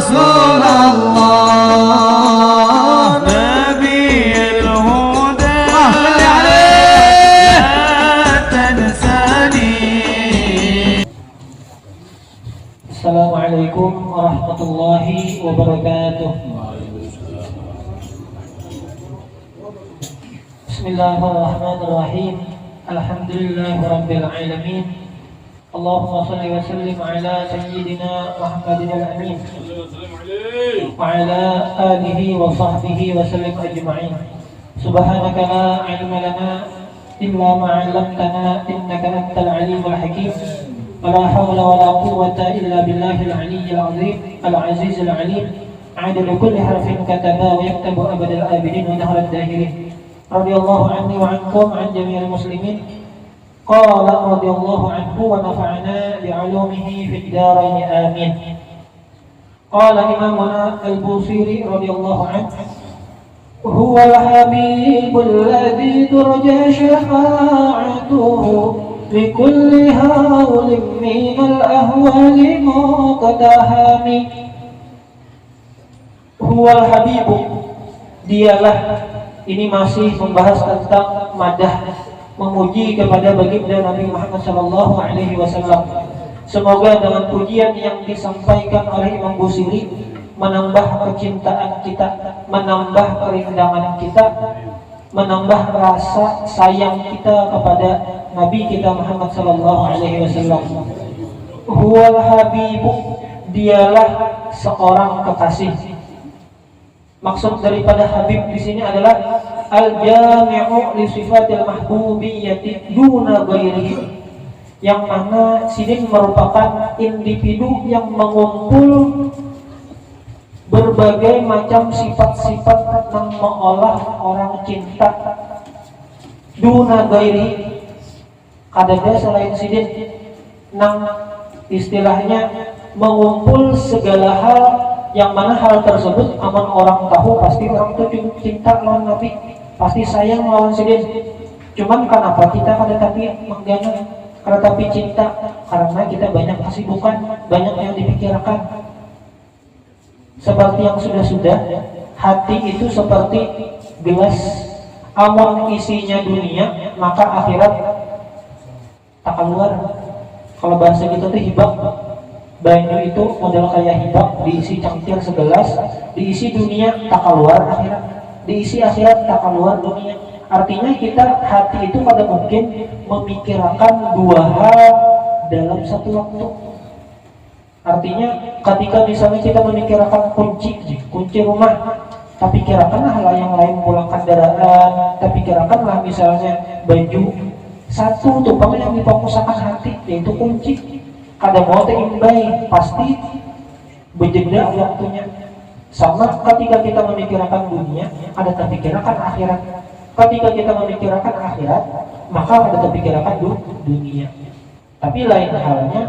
رسول الله نبي الهدى لا تنساني. السلام عليكم ورحمة الله وبركاته. بسم الله الرحمن الرحيم. الحمد لله رب العالمين. اللهم صل وسلم على سيدنا محمد الأمين وعلى آله وصحبه وسلم أجمعين. سبحانك لا علم لنا إلا ما علمتنا إنك أنت العليم الحكيم. ولا حول ولا قوة إلا بالله العلي العظيم العزيز العليم. عدد كل حرف كتبا ويكتب أبد الآبدين ودهر الداهرين. رضي الله عني وعنكم عن جميع المسلمين. قال رضي الله عنه ونفعنا بعلومه في الدارين آمين. قال إمامنا البوصيري رضي الله عنه: هو الحبيب الذي ترجى شفاعته لكل هول من الأهوال مقتحم. Huwal Habibu, dialah. Ini masih membahas tentang madah, memuji kepada baginda Nabi Muhammad SAW. Semoga dengan pujian yang disampaikan oleh Imam Busiri menambah kecintaan kita, menambah kerindangan kita, menambah rasa sayang kita kepada Nabi kita Muhammad SAW. Huwal Habibu, dialah seorang kekasih. Maksud daripada Habib di sini adalah al-jami'u li sifatil mahbubiyyati duna ghairihi, yang mana sidin merupakan individu yang mengumpul berbagai macam sifat-sifat yang mengolah orang cinta duna ghairihi, kadada selain sidin, nang istilahnya mengumpul segala hal yang mana hal tersebut aman orang tahu pasti orang itu cinta lawan Nabi, pasti sayang lawan sidin. Cuman kenapa kita kada tapi menggana, kada tapi cinta? Karena kita banyak kesibukan, banyak yang dipikirkan. Seperti yang sudah-sudah, hati itu seperti gelas, amun isinya dunia maka akhirat tak keluar. Kalau bahasa kita tuh hibak, banyu itu model kayak hibak, diisi cangkir segelas, diisi dunia tak keluar akhirat, diisi akhirat tak keluar dunia. Artinya kita hati itu pada mungkin memikirkan dua hal dalam satu waktu. Artinya ketika misalnya kita memikirkan kunci rumah, tapi pikirkanlah hal yang lain, pulang kendaraan, tapi pikirkanlah misalnya baju. Satu tumpang yang difokuskan hati yaitu kunci. Kada mau terimbai pasti berjeda waktunya. Sama ketika kita memikirkan dunia, ada terpikirkan akhirat. Ketika kita memikirkan akhirat, maka ada terpikirkan dunia. Tapi lain halnya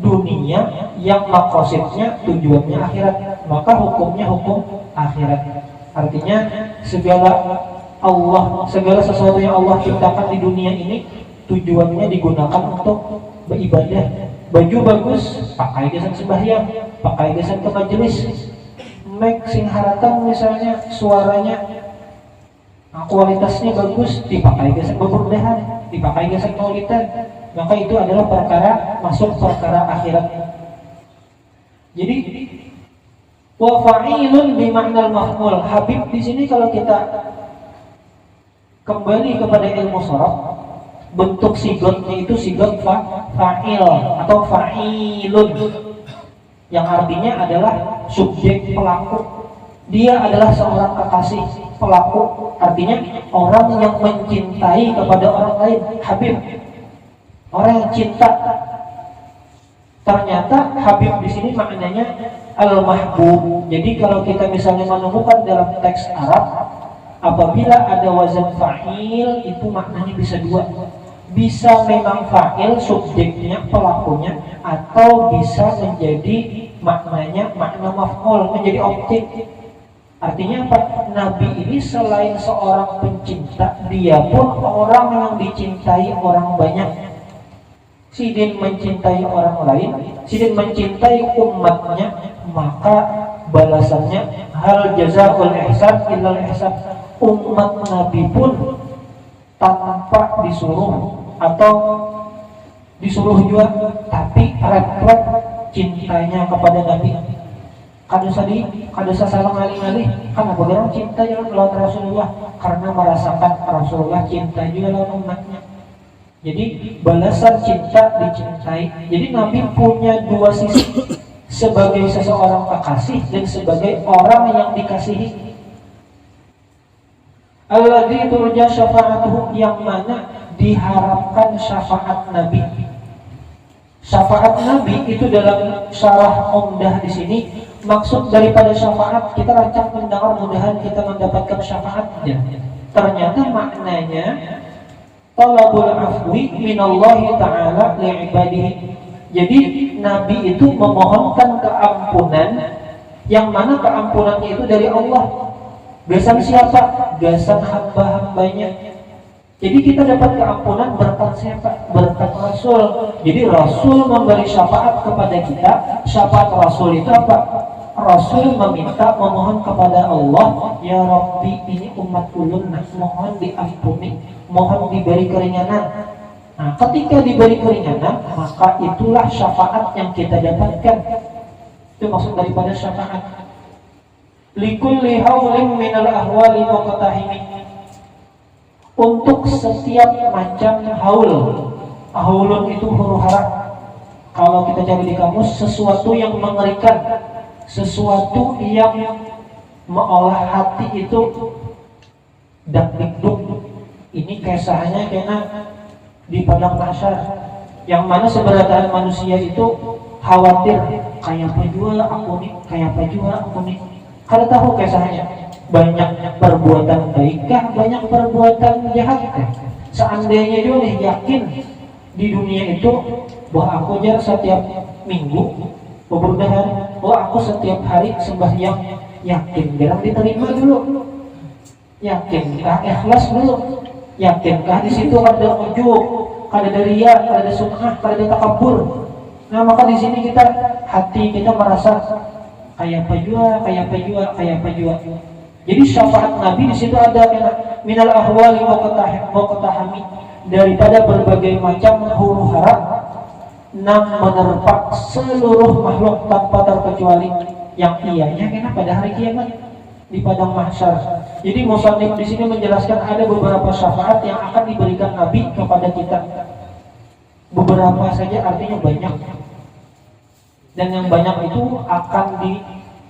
dunia yang makosidnya tujuannya akhirat, maka hukumnya hukum akhirat. Artinya segala sesuatu yang Allah ciptakan di dunia ini tujuannya digunakan untuk beribadah. Baju bagus, pakai gesan sembahyang, pakai gesan ke majelis. Mic sing haratan misalnya suaranya, kualitasnya bagus, dipakai gesan beburdahan, dipakai gesan maulidan. Maka itu adalah perkara masuk perkara akhirat. Jadi wa fa'ilun bi ma'nal maf'ul. Habib di sini kalau kita kembali kepada ilmu sharaf, bentuk sigotnya itu sigot fa'il atau fa'ilun, yang artinya adalah subjek pelaku. Dia adalah seorang kekasih pelaku, artinya orang yang mencintai kepada orang lain. Habib, orang yang cinta. Ternyata Habib di sini maknanya al-mahbub. Jadi kalau kita misalnya menemukan dalam teks Arab, apabila ada wazan fa'il itu maknanya bisa dua. Bisa memang fa'il subjeknya, pelakunya, atau bisa menjadi maknanya makna maf'ul, menjadi objek. Artinya apa? Nabi ini selain seorang pencinta, dia pun orang yang dicintai orang banyak. Sidin mencintai orang lain, sidin mencintai umatnya, maka balasannya hal jazaa'ul ihsan illal ihsan. Umat Nabi pun tanpa disuruh atau disuruh juga, tapi refleks cintanya kepada Nabi. Kadosa salah ngalih-ngalih karena bagaimana cinta yang lawan Rasulullah, karena merasakan Rasulullah cinta juga lawan umatnya. Jadi balasan cinta dicintai. Jadi Nabi punya dua sisi, sebagai seseorang kekasih dan sebagai orang yang dikasihi. Alladzi turja syafa'atuhu, yang mana diharapkan syafaat Nabi. Syafaat Nabi itu dalam syarah Umdah di sini, maksud daripada syafaat kita rancang mendengar, mudahan kita mendapatkan syafaatnya. Ternyata maknanya talabul afwi minallahi ta'ala li'ibadihi. Jadi Nabi itu memohonkan keampunan, yang mana keampunannya itu dari Allah. Gasan siapa? Gasan hamba-hambanya. Jadi kita dapat keampunan berkat siapa? Berkat Rasul. Jadi Rasul memberi syafaat kepada kita. Syafaat Rasul itu apa? Rasul meminta, memohon kepada Allah, ya Rabbi, ini umat ulun, mohon diampuni, mohon diberi keringanan. Nah, ketika diberi keringanan, maka itulah syafaat yang kita dapatkan. Itu maksud daripada syafaat. Likulli haulin minal ahwali muqtahimi. Untuk setiap macam haul. Haulun itu huru hara. Kalau kita cari di kamus, sesuatu yang mengerikan, sesuatu yang mengolah hati itu dak-dikduk. Ini kisahnya kena di padang mahsyar, yang mana sebenarnya manusia itu khawatir, kayak apa juga aku nih, kayak apa juga aku nih. Kalau tahu kisahnya, banyak perbuatan baikkah, banyak perbuatan jahatkah. Seandainya dia nih yakin di dunia itu bahwa aku aja setiap minggu beberdahan, bahwa aku setiap hari sembahyang, yakin jarang diterima dulu, yakinkah ikhlas dulu, yakinkah di situ ada ujub, ada riya, ada sum'ah, ada takabur. Nah maka di sini kita, hati kita merasa kayak apa jua. Jadi syafaat Nabi di situ ada minal ahwali muqtahami, daripada berbagai macam huru hara yang menerpa seluruh makhluk tanpa terkecuali, yang ianya kena pada hari kiamat di padang mahsyar. Jadi musannif di sini menjelaskan ada beberapa syafaat yang akan diberikan Nabi kepada kita. Beberapa saja artinya banyak. Dan yang banyak itu akan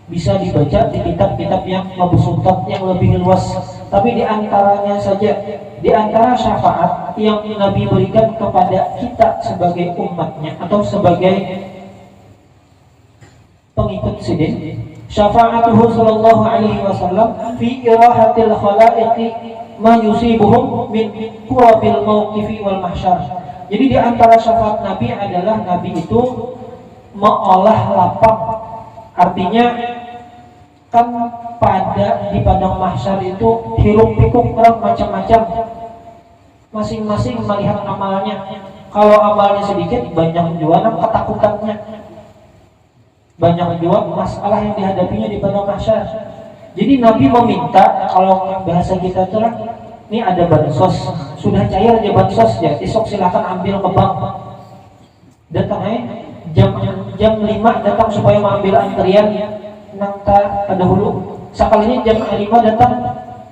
bisa dibaca di kitab-kitab yang mabsutat, yang lebih luas. Tapi di antaranya saja, di antara syafaat yang Nabi berikan kepada kita sebagai umatnya atau sebagai pengikut sidin, syafa'atuhu sallallahu alaihi wasallam fi irahatil khalaiqi ma yusibuhum min qurabil mauqifi wal mahsyar. Jadi di antara syafaat Nabi adalah Nabi itu mengolah lapang. Artinya kan pada di padang mahsyar itu hiruk pikuk orang macam-macam, masing-masing melihat amalnya. Kalau amalnya sedikit, banyak juga ketakutannya, banyak juga masalah yang dihadapinya di padang mahsyar. Jadi Nabi meminta, kalau bahasa kita tuh ini ada bansos, sudah cair aja bansos ya, esok silakan ambil ke bank. Datang jam 5 datang supaya mengambil antrian nangta pada hulu. Sekalinya jam 5 datang,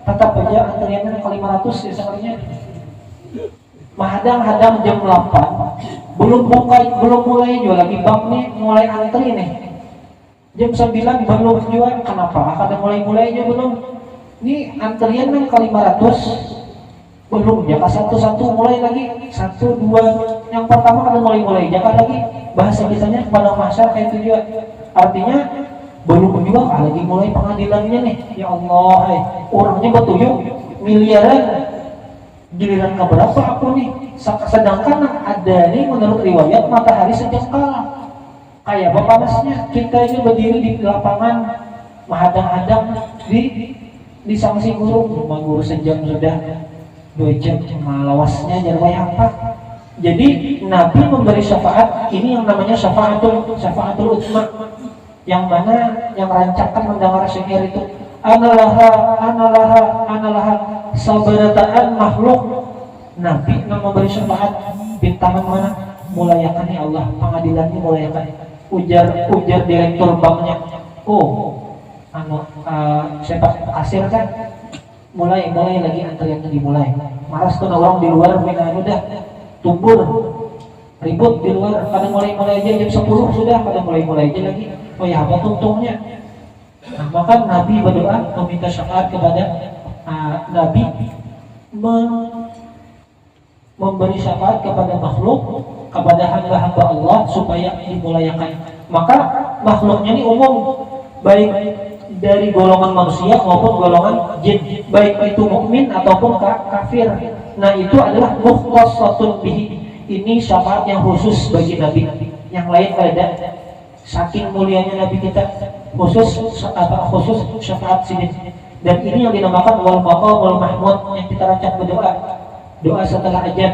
tetap aja antriannya ke 500 ya sekalinya. Mahadang-hadang jam 8 belum mulai juga lagi bank nih, mulai antri nih. Jam 9 belum juga, kenapa? Kada mulai aja belum. Ini antrian kan ke 500 belum, jaka satu mulai lagi, 1, 2 yang pertama kada mulai jaka lagi. Bahasa kitanya pada mahsyar kayak itu juga. Artinya belum juga lagi mulai pengadilannya nih. Ya Allah, orangnya betujuh miliaran, giliran keberapa aku nih? Sedangkan ada nih menurut riwayat matahari sejengkal. Kayak apa panasnya? Kita ini berdiri di lapangan, menghadang-hadang di sanksi guru sejam sudah 2 jam, malawasnya jarwai apa? Jadi Nabi memberi syafaat, ini yang namanya syafaatul utsma. Yang mana yang rancakkan mendengar syair itu analaha analaha analaha sabarataan makhluk. Nabi yang memberi syafaat bintangan mana? Mulayakan ya Allah, pengadilannya mulayakan. Ujar direktur banknya, siapa kasir kan? Mulai lagi antriannya dimulai. Maras tuh orang di luar udah tumbur ribut di luar, pada mulai aja jam 10 sudah pada mulai aja lagi. Oh ya apa tuntungnya? Nah, maka Nabi berdoa meminta syafaat kepada Nabi memberi syafaat kepada makhluk, kepada hamba-hamba Allah supaya dimulayakan. Maka makhluknya ini umum, baik dari golongan manusia maupun golongan jin, baik itu mukmin ataupun kafir. Nah itu adalah mukhtasatun bihi. Ini syafaat yang khusus bagi Nabi. Yang lain ada. Saking mulianya Nabi kita khusus syafaat sidin. Dan ini yang dinamakan wal maqamul mahmud yang kita rancang berdoa. Doa setelah ajan.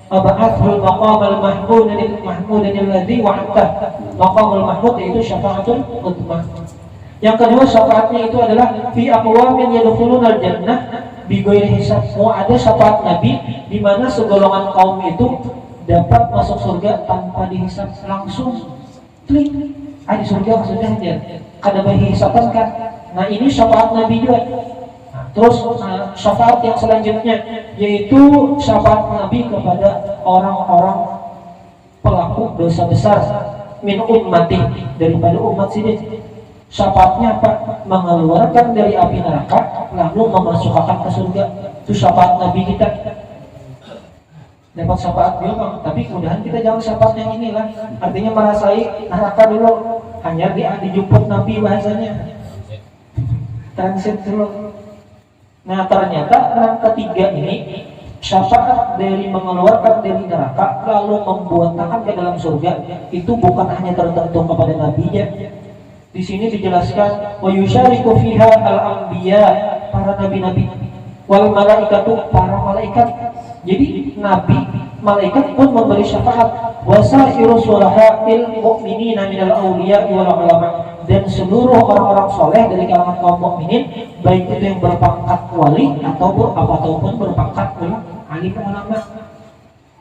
Aba'athul maqamul mahmud alladzi wa'adta. Maqamul mahmud yaitu syafaatul utmah. Yang kedua syafaatnya itu adalah fi aqwamin yadkhulunal jannah bi ghairi hisab. Ada syafaat Nabi di mana segolongan kaum itu dapat masuk surga tanpa dihisab, langsung klik di surga maksudnya aja kada berhisaban kan. Nah ini syafaat Nabi juga. Nah, terus syafaat yang selanjutnya yaitu syafaat Nabi kepada orang-orang pelaku dosa besar min ummati, daripada umat sidin. Syafaatnya apa? Mengeluarkan dari api neraka lalu memasukkan ke surga. Itu syafaat Nabi kita. Dapat syafaat dia bang, tapi mudahan kita jangan syafaat yang inilah. Artinya merasai neraka dulu, hanya dijemput Nabi bahasanya. Transit dulu. Nah ternyata yang ketiga ini syafaat dari mengeluarkan dari neraka lalu membuatakan ke dalam surga itu bukan hanya tertentu kepada Nabi ya. Di sini dijelaskan wa yusyariku fiha al-anbiya, para nabi-nabi, wal malaikatu, para malaikat. Jadi nabi, malaikat pun memberi syafaat. Wasairu sulaha'il mu'minina minal awliya wal ulama, dan seluruh orang-orang soleh dari kalangan kaum mukminin, baik itu yang berpangkat wali ataupun berpangkat alim ulama.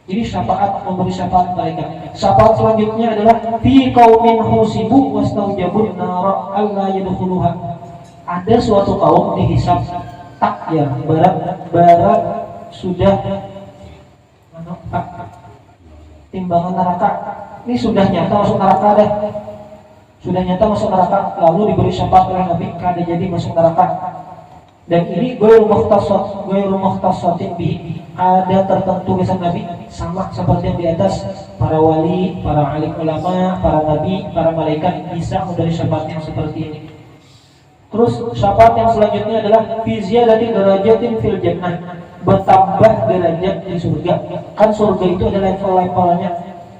Jadi syafaat, memberi syafaat malaikat. Syafaat selanjutnya adalah fi qaumin husibu wastaujabun nar alla yadkhuluha. Ada suatu kaum dihisab tak ya barat sudah timbangan neraka. Ini sudah nyata masuk neraka dah. Sudah nyata masuk neraka, lalu diberi syafaat oleh Nabi kada jadi masuk neraka. Dan ini ghairu mukhtasatin bihi. Ada tertentu kesan Nabi sama seperti yang di atas, para wali, para alim ulama, para nabi, para malaikat bisa memberi syafaat yang seperti ini. Terus syafaat yang selanjutnya adalah fi ziyadati darajatin fil jannah, bertambah derajat di surga. Kan surga itu ada level-levelnya.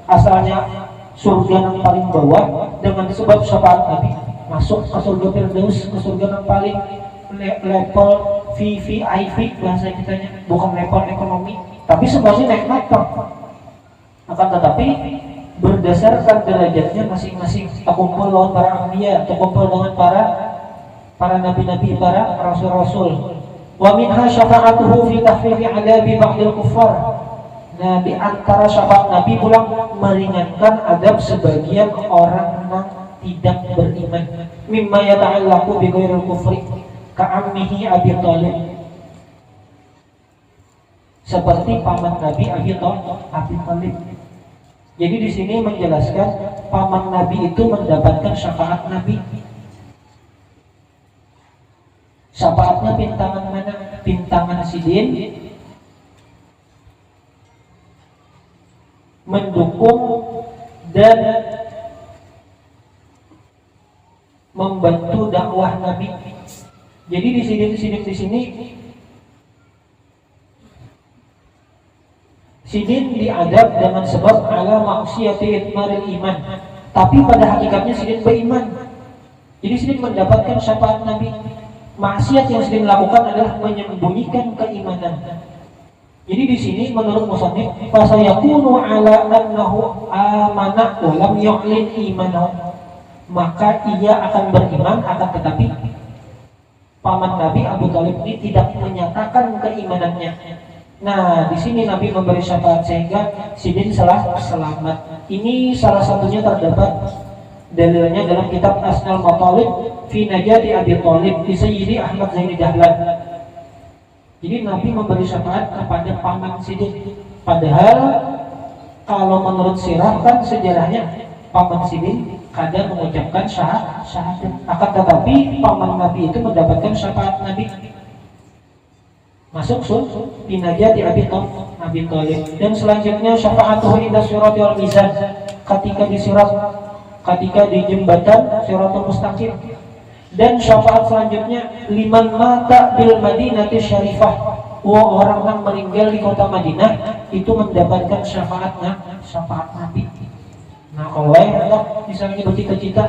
Asalnya surga yang paling bawah, dengan sebab syafaat Nabi masuk ke surga Firdaus, ke surga yang paling level VVIP bahasa kitanya, bukan level ekonomi, tapi semuanya nikmat Pak. Akan tetapi berdasarkan derajatnya masing-masing, terkumpul dengan para anbiya, terkumpul dengan para nabi-nabi, para rasul-rasul. Wa minha syafa'atuhu fi tahfifi 'adabi ba'dil kuffar. Nah, di antara syafaat Nabi pulang meringankan adab sebagian orang yang tidak beriman. Mimma yata'allaqu bi ghairil kufri ka'ammihi Abi Thalib. Seperti paman Nabi Abi Thalib. Jadi di sini menjelaskan paman Nabi itu mendapatkan syafaat Nabi. Syafaatnya pintangan mana? Pintangan sidin, mendukung dan membantu dakwah Nabi. Jadi di sini sidin diadab dengan sebab ala maksiyati itmaril iman. Tapi pada hakikatnya sidin beriman. Jadi sidin mendapatkan syafaat Nabi. Maksiat yang sidin lakukan adalah menyembunyikan keimanan. Jadi di sini menurut musannif fasayakunu ala annahu amana wa lam yu'lin imanahu. maka ia akan beriman, akan tetapi paman Nabi Abu Thalib ini tidak menyatakan keimanannya. Nah, di sini Nabi memberi syafaat sehingga Sidin selamat. Ini salah satunya terdapat dalilnya dalam kitab Asnal Matalib fi Najati Abi Thalib di Sayyidi Ahmad Zaini Dahlan. Jadi Nabi memberi syafaat kepada paman Sidin. Padahal kalau menurut sirah kan sejarahnya paman Sidin kadang mengucapkan syahadat. Akan tetapi paman Nabi itu mendapatkan syafaat Nabi. Masuk Najati Abi Thalib. Dan selanjutnya syafaatuhu inda sirati wal mizan, ketika di sirat, ketika di jembatan Siratul Mustaqim. Dan syafaat selanjutnya liman mata bil Madinati Syarifah, orang yang meninggal di kota Madinah itu mendapatkan syafaat Nabi. Nah, kalau hendak misalnya bercita-cita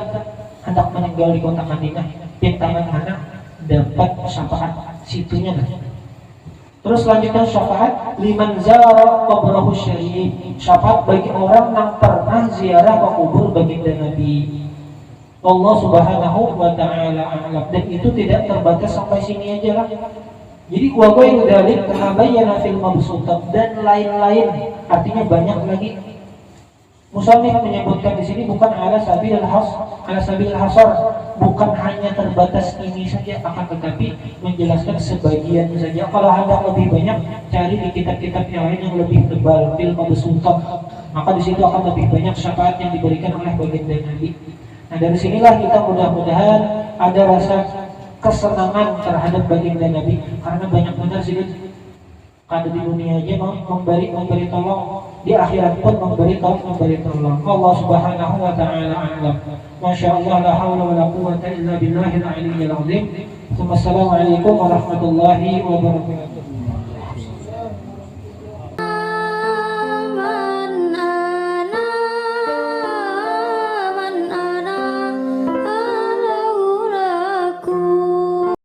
hendak meninggal di kota Madinah, pintaman anak dapat syafaat situnya. Terus selanjutnya syafaat liman zara qabrahu syarif, syafaat bagi orang yang pernah ziarah ke kubur baginda Nabi. Allah Subhanahu wa taala a'lam. Dan itu tidak terbatas sampai sini aja lah. Jadi wa ghairu dzalik tabayyana fil mabsutat, dan lain-lain, artinya banyak lagi. Musannif menyebutkan di sini bukan ala sabil hasar, bukan hanya terbatas ini saja, akan tetapi menjelaskan sebagian saja. Kalau hendak lebih banyak, cari di kitab-kitab yang lain yang lebih tebal, fil mabsutat, maka di situ akan lebih banyak syafaat yang diberikan oleh baginda Nabi. Nah, dari sinilah kita mudah-mudahan ada rasa kesenangan terhadap baginda Nabi, karena banyak benar sih ada di dunia aja memberi tolong, di akhirat pun memberi tolong. Allah Subhanahu wa taala a'lam. Masya Allah, la haula wa la quwwata illa billahil aliyyil azim. Wassalamualaikum warahmatullahi wabarakatuh.